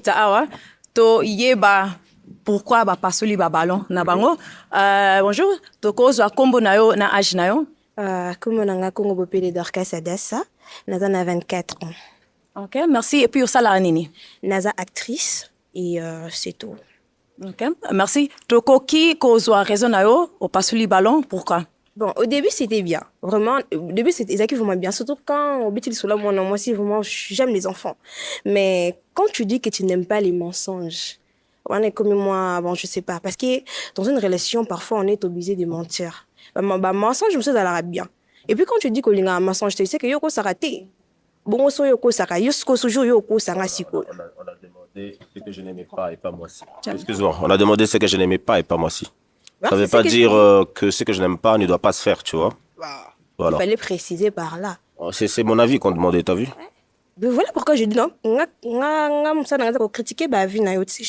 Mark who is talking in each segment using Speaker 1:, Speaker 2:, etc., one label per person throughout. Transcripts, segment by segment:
Speaker 1: kita awa to yeba pourquoi ba pasoli ba ballon na bango. Bonjour, to kozwa kombo na yo na âge na yo.
Speaker 2: Kombo nanga Congo Bopele Dorcas Adassa, naza na 24 ans.
Speaker 1: OK, merci. Et puis osala nini?
Speaker 2: Naza actrice et c'est tout.
Speaker 1: OK, merci. To koki kozwa raison na yo o pasoli ballon, pourquoi?
Speaker 2: Bon, au début, c'était bien. Vraiment, au début, c'était vraiment bien. Surtout quand, au petit soula, moi aussi, vraiment, j'aime les enfants. Mais quand tu dis que tu n'aimes pas les mensonges, on est comme moi, bon, je sais pas. Parce que dans une relation, parfois, on est obligé de mentir. Mensonge, je me suis dit, ça a bien. Et puis, quand tu dis qu'il y a un mensonge, tu sais que yoko, ça raté. Bon, so yoko, ça raté. Yoko, yoko, ça raté.
Speaker 3: On a demandé ce que je n'aimais pas et pas moi aussi. Excuse-moi, on a demandé ce que je n'aimais pas et pas moi aussi. Ça ne veut pas dire que ce que je n'aime pas ne doit pas se faire, tu vois.
Speaker 2: Voilà. Il fallait préciser par là.
Speaker 3: C'est mon avis qu'on demandait, t'as vu?
Speaker 2: Mais voilà pourquoi je dis non.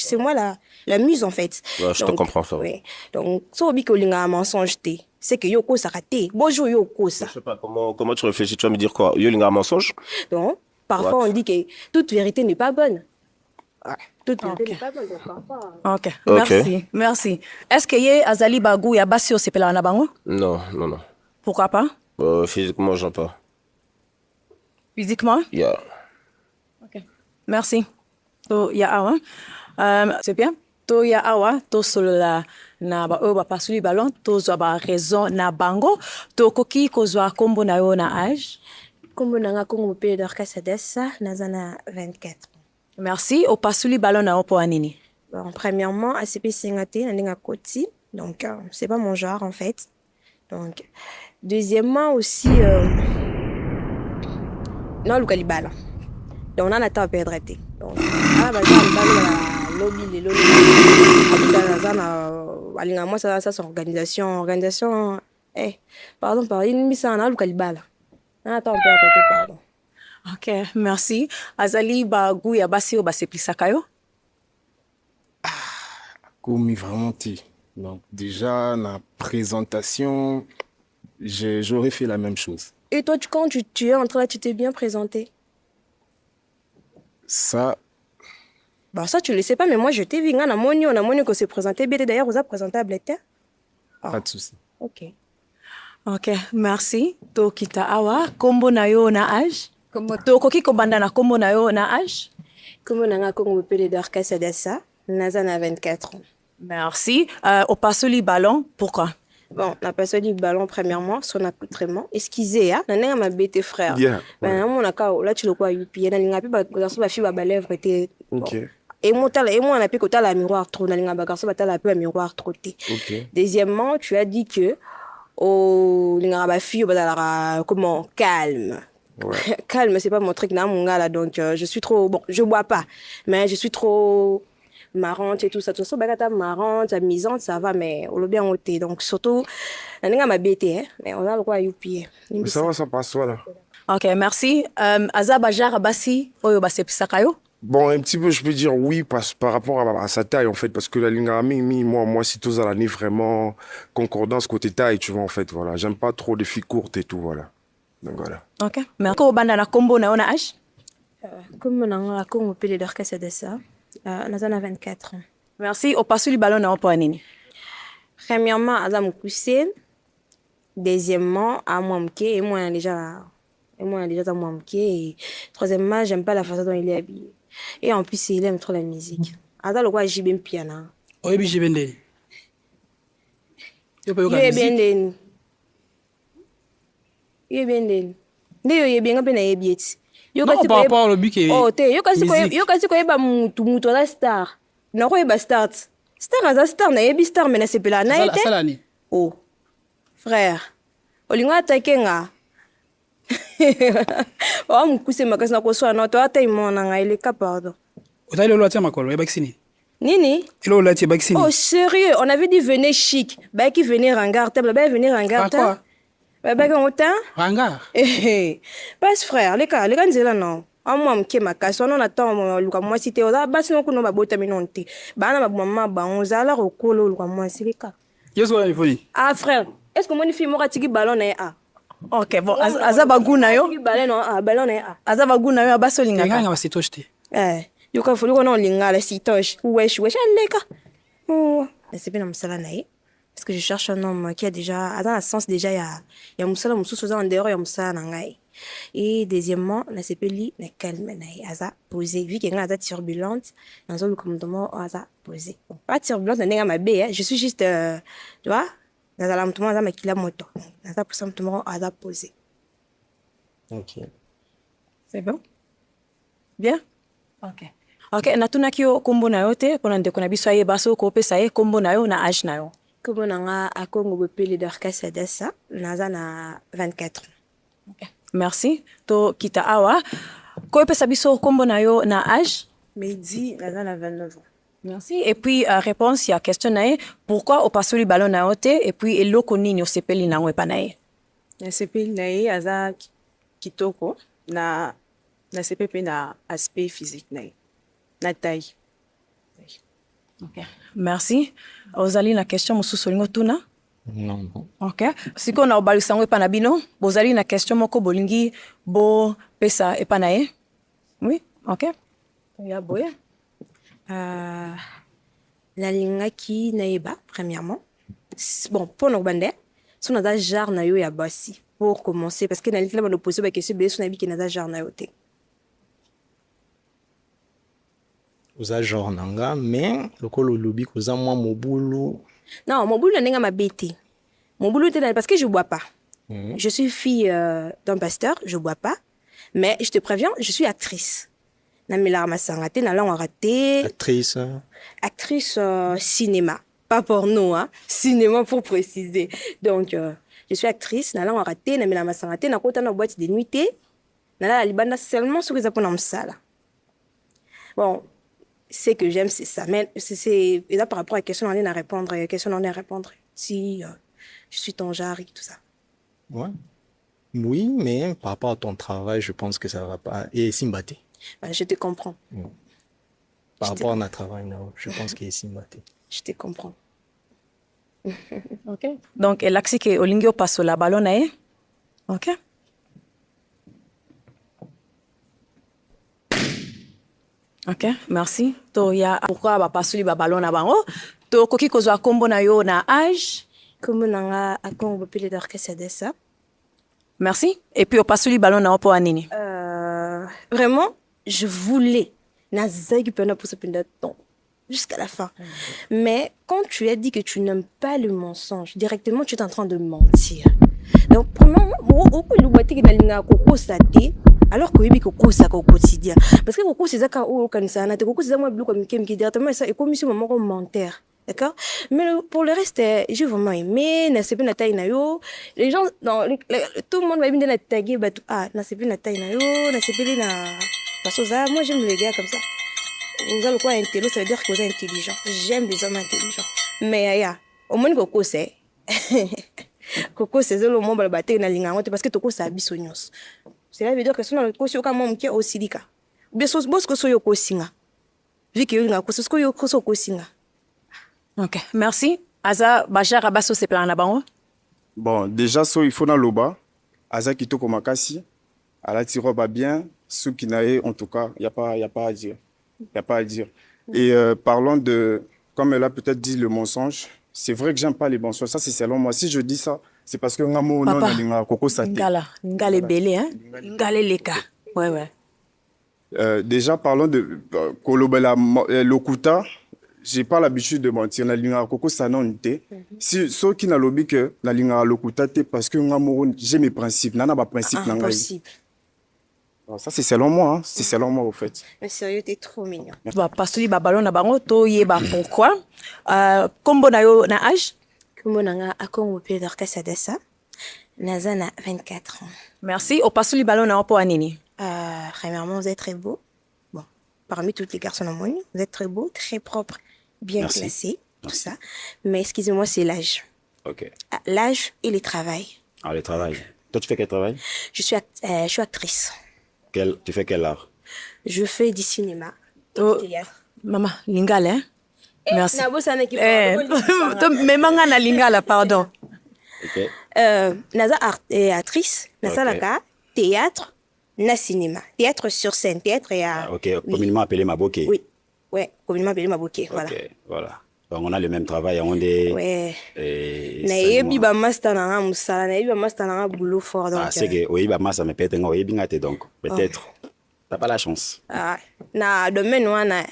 Speaker 2: C'est moi la muse, en fait.
Speaker 3: Ouais, je te comprends, ça.
Speaker 2: Oui. Donc, si on dit qu'il y a un mensonge, c'est que yoko ça raté. Bonjour yoko ça.
Speaker 3: Je sais pas, comment tu réfléchis? Tu vas me dire quoi? Il y a un mensonge?
Speaker 2: Donc, parfois on dit que toute vérité n'est pas bonne. Toute vérité n'est pas bonne.
Speaker 1: OK, merci. Merci. Est-ce que y a Azali Bagou ya basi au sepela na bango?
Speaker 3: Non.
Speaker 1: Pourquoi pas?
Speaker 3: Physiquement, j'en pas.
Speaker 1: Physiquement?
Speaker 3: Yeah.
Speaker 1: OK. Merci. To ya awa. C'est bien. To ya awa to solo la na ba o ba pasuli ballon to zo ba raison na bango to koki ko zo kombo na yo na âge.
Speaker 2: Kombo na nga Congo Bopele Dorcas Adassa, naza na 24.
Speaker 1: Merci. Au pasuli ballon na po anini?
Speaker 2: Bon, premièrement, ACP Singate, na Koti. Donc, c'est pas mon genre, en fait. Donc, deuxièmement, aussi, non, le Kalibala. Donc, on a un temps à perdre. Donc, moi, ça, c'est organisation. Pardon, il me semble que le Kalibala. On a un temps à perdre, pardon.
Speaker 1: OK, merci. Azali Bagou ya basi o base plisakayo?
Speaker 4: Comme vraiment donc déjà la présentation j'aurais fait la même chose.
Speaker 2: Et toi quand tu es entré là, tu t'es bien présenté?
Speaker 4: Ça
Speaker 2: bah ça tu le sais pas, mais moi je t'ai vu on a moni qu'on s'est présenté bien, d'ailleurs vous a présentable.
Speaker 4: Pas de souci.
Speaker 2: OK,
Speaker 1: merci. To kita awa kombo na yo na âge? To koki ko banda na kombo na yo na âge?
Speaker 2: Kombo na nga Congo Bopele Dorcas Adassa, naza na 24 ans.
Speaker 1: Merci. Au pasoli ballon, pourquoi?
Speaker 2: Bon, la pasoli du ballon, premièrement, son accoutrement. Excusez, hein, nana ma bête frère.
Speaker 4: Yeah.
Speaker 2: Ben, mon account, là, tu le vois, yupi, na linga pi ba garçon ba fi ba lèvre était.
Speaker 4: OK.
Speaker 2: Et moi on a pu côté la miroir trop, na linga ba garçon ba ta la peu miroir trop té.
Speaker 4: OK.
Speaker 2: Deuxièmement, tu as dit que au linga ba fi ba la comment calme. Ouais. Calme, c'est pas mon truc, mon gars, là, donc je suis trop... Bon, je bois pas, mais je suis trop marrante et tout ça. Tout ça, marrante, amusante, ça va, mais on l'a bien ôté. Donc, surtout, on a ma bête, mais on a le quoi, youpi.
Speaker 4: Mais ça va, ça passe, voilà.
Speaker 1: OK, merci. Azabajar Bassi, Oyo Basse Pisakayo?
Speaker 4: Bon, un petit peu, je peux dire oui, par rapport à sa taille, en fait, parce que la Lingami, moi, si tous à l'année, vraiment, concordance côté taille, tu vois, en fait, voilà. J'aime pas trop les filles courtes et tout, voilà. Donc voilà.
Speaker 1: OK. Merci. Ko banda na kombo na yo na âge?
Speaker 2: Comme on a Congo Bopele Dorcas Adassa, naza na 24 ans.
Speaker 1: Merci. Au pasuli ballon na po anini?
Speaker 2: Premièrement, Adam Koussé. Deuxièmement, à Mouamke. Et moi, déjà à Mouamke. Et troisièmement, j'aime pas la façon dont il est habillé. Et en plus, il aime trop la musique. Adam, le quoi, j'y bien piano.
Speaker 5: Oui, j'y bien des.
Speaker 2: Il est bien des. Yo bien ndio yo bien ngapena yebieti
Speaker 5: yo kasi par rapport au but qui
Speaker 2: oh te yo kasi ko yeba mutu la star na ko yeba star aza star na yebi star mena sepela na ete
Speaker 5: salani
Speaker 2: oh frère olinga atakenga wa mukuse makasi na ko swa na to ata imona nga ile ka pardon
Speaker 5: otali lo atia makolo yeba kisini
Speaker 2: nini
Speaker 5: ilo lo atia bakisini
Speaker 2: oh sérieux on avait dit venez chic ba qui venir ringard table ba venir ringard
Speaker 5: quoi
Speaker 2: Bébé Gonta?
Speaker 5: Ranga.
Speaker 2: Passe frère, les gars nzela non. Moi mke makasi on attend luka moi cité oza basi no kuno ba bota minonte. Bana ba mama ba on zala rokolo luka moi silika.
Speaker 5: Yeso wa ifoni.
Speaker 2: Ah frère, est-ce que mon fille mora tiki ballon na a?
Speaker 1: OK, bon, azaba guna yo.
Speaker 2: Tiki ballon na a, ballon na a.
Speaker 1: Azaba guna yo abasolinga.
Speaker 5: Nganga basitoshte.
Speaker 2: Yuka fulu kono lingala sitosh. Wesh aleka. Oh, c'est bien msala nae. Parce que je cherche un homme qui a déjà dans le sens déjà il y a msala mususu en dehors ya msala na ngai. Et deuxièmement, la CPLI na calme nae aza posé vu qu'il y a aza turbulente dans zone commandement aza posé. Bon, pas turbulente na ma bé, je suis juste tu vois, dans la mtuma aza makila moto. Aza pour ça mtuma aza posé.
Speaker 6: Ok.
Speaker 1: C'est bon? Bien? Ok. Ok, natunaki yo kombo na yo te, pona ndeko na biso aye baso kopesa ye kombo na yo na âge na yo.
Speaker 2: Kombo na nga akongo bopeli Dorcas Adessa, naza na 24 ans.
Speaker 1: Okay. Merci. To kita awa. Kopesa biso kombo na yo na âge?
Speaker 2: Mehdi, naza na 29 ans.
Speaker 1: Merci. Et puis, réponse, il y a question na ye, pourquoi o pasoli ballon na yo te, et puis, eloko nini o sepeli na yo epa na ye?
Speaker 7: Na sepeli na ye aza kitoko, na sepeli na aspect physique na ye. Na taille.
Speaker 1: Okay. Merci. Ozali na question mosusu olingo tuna?
Speaker 6: Non.
Speaker 1: Ok. Siko na obalisa ngo epa na bino, bozali na question moko bolingi bo pesa epa na ye? Oui? Ok. Ya boye.
Speaker 2: Nalingaki nayeba, premièrement. Bon, pour nos bandés, si on a des genres na yo ya basi, pour commencer, parce que dans l'école, on a posé la question, on a dit qu'il y a des genres na yo te.
Speaker 6: Oza genre nanga, mais lokolo lobi koza moi mobulu.
Speaker 2: Non, mon boulot n'est pas ma bêtise. Mon boulot est parce que je ne bois pas. Je suis fille d'un pasteur, je ne bois pas. Mais je te préviens, je suis actrice. Namila Ramasangate, Nalan raté.
Speaker 6: Actrice.
Speaker 2: Actrice cinéma. Pas porno, hein. Cinéma pour préciser. Donc, je suis actrice, Nalan raté, Namila Ramasangate, Nakota na boîte de nuitée. Nala Libanda seulement sur les apôtres sala. Bon. Ce que j'aime, c'est ça. Mais c'est là par rapport à la question, on a à répondre. Si je suis ton genre et tout ça.
Speaker 6: Ouais. Oui, mais par rapport à ton travail, je pense que ça va pas. Et Simbate.
Speaker 2: Ben, je te comprends.
Speaker 6: Par rapport à notre travail, non, je pense qu'il est Simbate.
Speaker 2: Je te comprends.
Speaker 1: Ok. Donc, l'axe que Olingio passe la ballon na ye. Ok. Ok, merci. To ya pourquoi ba pasuli ba ballon na bango? To koki kozwa kombo na yo na âge?
Speaker 2: Kombo na nga akongo bopeli Dorcas Adessa.
Speaker 1: Merci. Et puis au pasuli ballon na po anini?
Speaker 2: Vraiment, je voulais nazaki pena pour ce temps jusqu'à la fin. Mais quand tu as dit que tu n'aimes pas le mensonge, directement tu es en train de mentir. Donc premièrement, beaucoup de boîte qui na koko sate. Alors que oui, Coco, ça au quotidien. Parce que Coco, c'est ça quand on a Coco, c'est ça moi, comme qui directement ça, et comme si maman commentaire. D'accord? Mais pour le reste, j'ai vraiment aimé, n'a pas na taille na yo. Les gens, tout le monde va venir la taguer, bah, n'a pas na taille na yo, n'a pas na. Parce que ça, moi, j'aime les gars comme ça. Vous avez quoi intello, ça veut dire que vous êtes intelligent. J'aime les hommes intelligents. Mais, au moins, Coco, c'est. Coco, c'est le moment, bah, na linga, parce que Coco, ça a bisognos. Cela veut dire que si on a le coach comme qui au silika. Bien sûr, boss que soyo kosinga. Vu que yo ko sosko yo koso kosinga.
Speaker 1: Ok, merci. Aza baja rabaso se plan na bango.
Speaker 8: Bon, déjà so il faut na loba. Aza kitoko makasi. Ala tiroba bien, sous kinae en tout cas, y a pas à dire. Y a pas à dire. Et parlons de comme elle a peut-être dit le mensonge, c'est vrai que j'aime pas les mensonges. Ça c'est selon moi. Si je dis ça, c'est parce que ngamo non na linga koko sate.
Speaker 1: Ngale belé hein. Ngale leka. Ouais.
Speaker 8: Déjà parlons de kolobela lokuta. J'ai pas l'habitude de mentir na linga koko sanonité. Si ceux qui na lobby que na linga lokuta te parce que ngamo j'ai mes principes. Nana ba principe na ngai. Ça c'est selon moi, hein. C'est selon moi au fait.
Speaker 2: Mais sérieux, t'es trop mignon.
Speaker 1: Ba pasuli ba ballon na bango to yeba pourquoi. Kombo na yo na âge?
Speaker 2: Kombo na nga akongo pe Dorcas Adessa. Naza na 24 ans.
Speaker 1: Merci. Au pasuli ballon na po anini?
Speaker 2: Premièrement, vous êtes très beau. Bon, parmi toutes les garçons au monde, vous êtes très beau, très propre, bien classé, tout ça. Mais excusez-moi, c'est l'âge.
Speaker 3: Ok.
Speaker 2: L'âge et le travail.
Speaker 3: Ah, le travail. Toi, tu fais quel travail?
Speaker 2: Je suis actrice.
Speaker 3: Tu fais quel art?
Speaker 2: Je fais du cinéma.
Speaker 1: Maman, lingala, hein? Merci.
Speaker 2: Même
Speaker 1: na lingala, pardon.
Speaker 3: Ok.
Speaker 2: Naza actrice, naza laka théâtre, na cinéma. Théâtre sur scène. Théâtre et à...
Speaker 9: Ok, communément appelé Maboké.
Speaker 2: Oui. Ouais, communément appelé Maboké. Voilà.
Speaker 9: Ok, voilà. Donc, on a le même travail. On est.
Speaker 2: Ouais.
Speaker 9: Et
Speaker 2: Na yebi ba master na nga musala, na yebi ba master na nga boulot fort. Donc,
Speaker 9: ah, c'est que, oui, bah, ça me peut-être, donc, peut-être. T'as pas la chance.
Speaker 2: Ah, na domaine wana.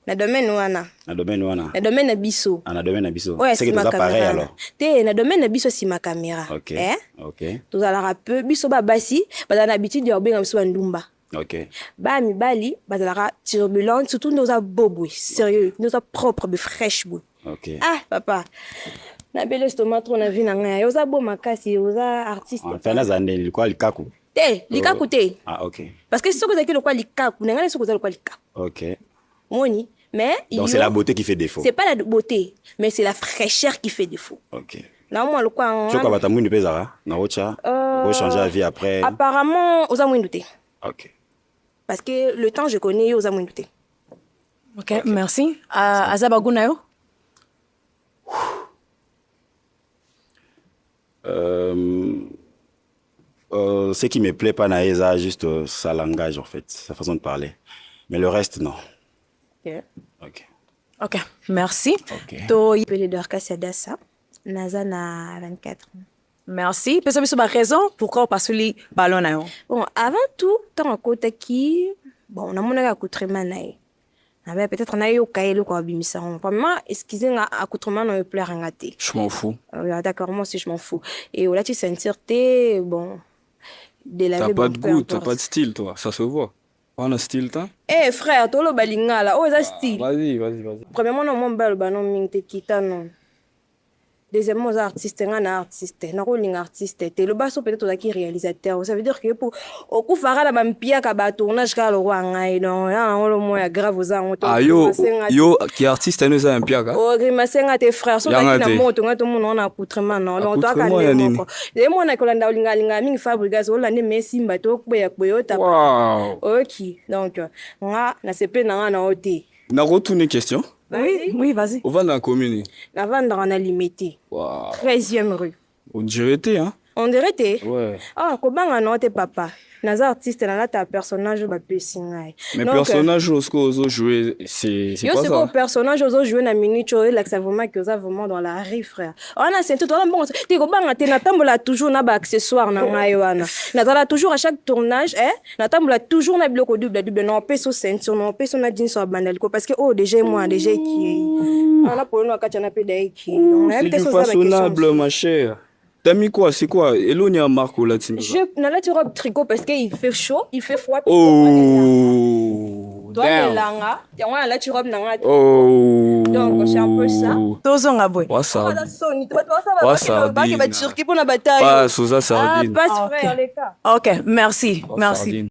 Speaker 2: Na domaine wana.
Speaker 9: Na domaine wana.
Speaker 2: Na domaine na biso.
Speaker 9: Ah, na domaine na biso.
Speaker 2: Ouais,
Speaker 9: c'est que tout pareil alors.
Speaker 2: Te, na domaine na biso si ma caméra.
Speaker 9: Ok.
Speaker 2: Eh?
Speaker 9: Ok.
Speaker 2: Tout à l'heure peu biso ba basi, ba na habitude ya obenga biso ndumba.
Speaker 9: Ok.
Speaker 2: Ba mi bali, ba la turbulente, surtout nos a bobo, sérieux, nos a propre de fraîche bout.
Speaker 9: Ok.
Speaker 2: Ah, papa. Na belle estomac trop na vie na nga. Yoza bo makasi, yoza artiste.
Speaker 9: Enfin, là, ça n'est quoi le kaku.
Speaker 2: Te, likaku te.
Speaker 9: Ah, ok.
Speaker 2: Parce que si vous avez le quoi likaku, na nga so ko quoi likaku.
Speaker 9: Ok.
Speaker 2: Moni, mais
Speaker 9: donc c'est la beauté qui fait défaut.
Speaker 2: C'est pas la beauté, mais c'est la fraîcheur qui fait défaut.
Speaker 9: Ok.
Speaker 2: Là moi le quoi.
Speaker 9: Tu vois bata mwindu pezara na ocha. Pour changer la vie après.
Speaker 2: Apparemment, aux amouindou te.
Speaker 9: Ok.
Speaker 2: Parce que le temps je connais aux amouindou te.
Speaker 1: Ok, merci. Azabagunayo.
Speaker 9: Ce qui me plaît pas Naïsa, juste sa langage en fait, sa façon de parler. Mais le reste, non.
Speaker 2: Ok.
Speaker 9: Ok.
Speaker 1: Ok, merci.
Speaker 9: Ok.
Speaker 1: To
Speaker 2: Pelé d'Orcas Dassa. Naza na 24 ans.
Speaker 1: merci. Peut-être que raison pourquoi parce que les ballons na yo.
Speaker 2: Bon, avant tout, tant côté qui bon, on a mon accoutrement naï. Avait peut-être on a eu au cahier quoi bimisa. Vraiment, excusez nga accoutrement no plaire ngati.
Speaker 5: Je m'en fous.
Speaker 2: D'accord, moi aussi je m'en fous. Et là tu sentir t'es bon de la
Speaker 5: T'as pas de goût, t'as pas de style, toi. Ça se voit. On a style, t'as?
Speaker 2: Eh frère, toi le balinga là, oh ça style.
Speaker 5: Vas-y.
Speaker 2: Premièrement, non mon bal banon ming te kita non. Deuxièmement, aux artistes, un artiste, un rolling artiste. Le basso peut-être qui réalisateur. Ça veut dire que pour au coup faire la bampia kaba tournage car le roi ngai non, on le moins grave aux ans.
Speaker 5: Ah yo qui artiste nous a un piaga.
Speaker 2: Oh grimacenga tes frères so na moto ngato mon on a accoutrement non. Donc toi quand même. Et moi na kolanda linga linga ming fabrigas o la ne messi mbato ko ya koyota.
Speaker 5: Wow.
Speaker 2: OK. Donc nga na sepe na na oti.
Speaker 5: Na retourné question.
Speaker 1: Oui, vas-y.
Speaker 5: On va dans la commune.
Speaker 2: La vendre en limité.
Speaker 5: Wow.
Speaker 2: 13e rue.
Speaker 5: On dirait t'es, hein?
Speaker 2: On dirait t'es?
Speaker 5: Ouais.
Speaker 2: Ah, comment on a tes papa? Naza artiste na ta personnage ba pesingai.
Speaker 5: Mais personnage osko jouer c'est pas ça.
Speaker 2: Yo c'est personnage ozo jouer na minute et là que ça vraiment que ça vraiment dans la rue frère. On a c'est tout bon ti ko banga te na tambola toujours na ba accessoire na ngai wana. Na zala toujours à chaque tournage na tambola toujours na biloko double non peso ceinture non peso na jeans sur bandal ko parce que oh déjà moi déjà qui on a pour nous ka chana pe dai qui.
Speaker 5: C'est façonnable ma chère. T'as mis quoi? C'est quoi? Elonia Marco là dessus.
Speaker 2: Na la tu robe tricot parce qu'il fait chaud, il fait froid.
Speaker 5: Oh.
Speaker 2: Toi le langa, et on a la tu robe nanga.
Speaker 5: Oh.
Speaker 2: Donc c'est un peu ça.
Speaker 1: Tozonga boy.
Speaker 5: Wasa.
Speaker 2: Wasa. Ba ke ba turki pour na bataille.
Speaker 5: Pas sous ça sardine.
Speaker 2: Ah, passe frère les cas.
Speaker 1: Ok, merci. Merci.
Speaker 5: Sardine.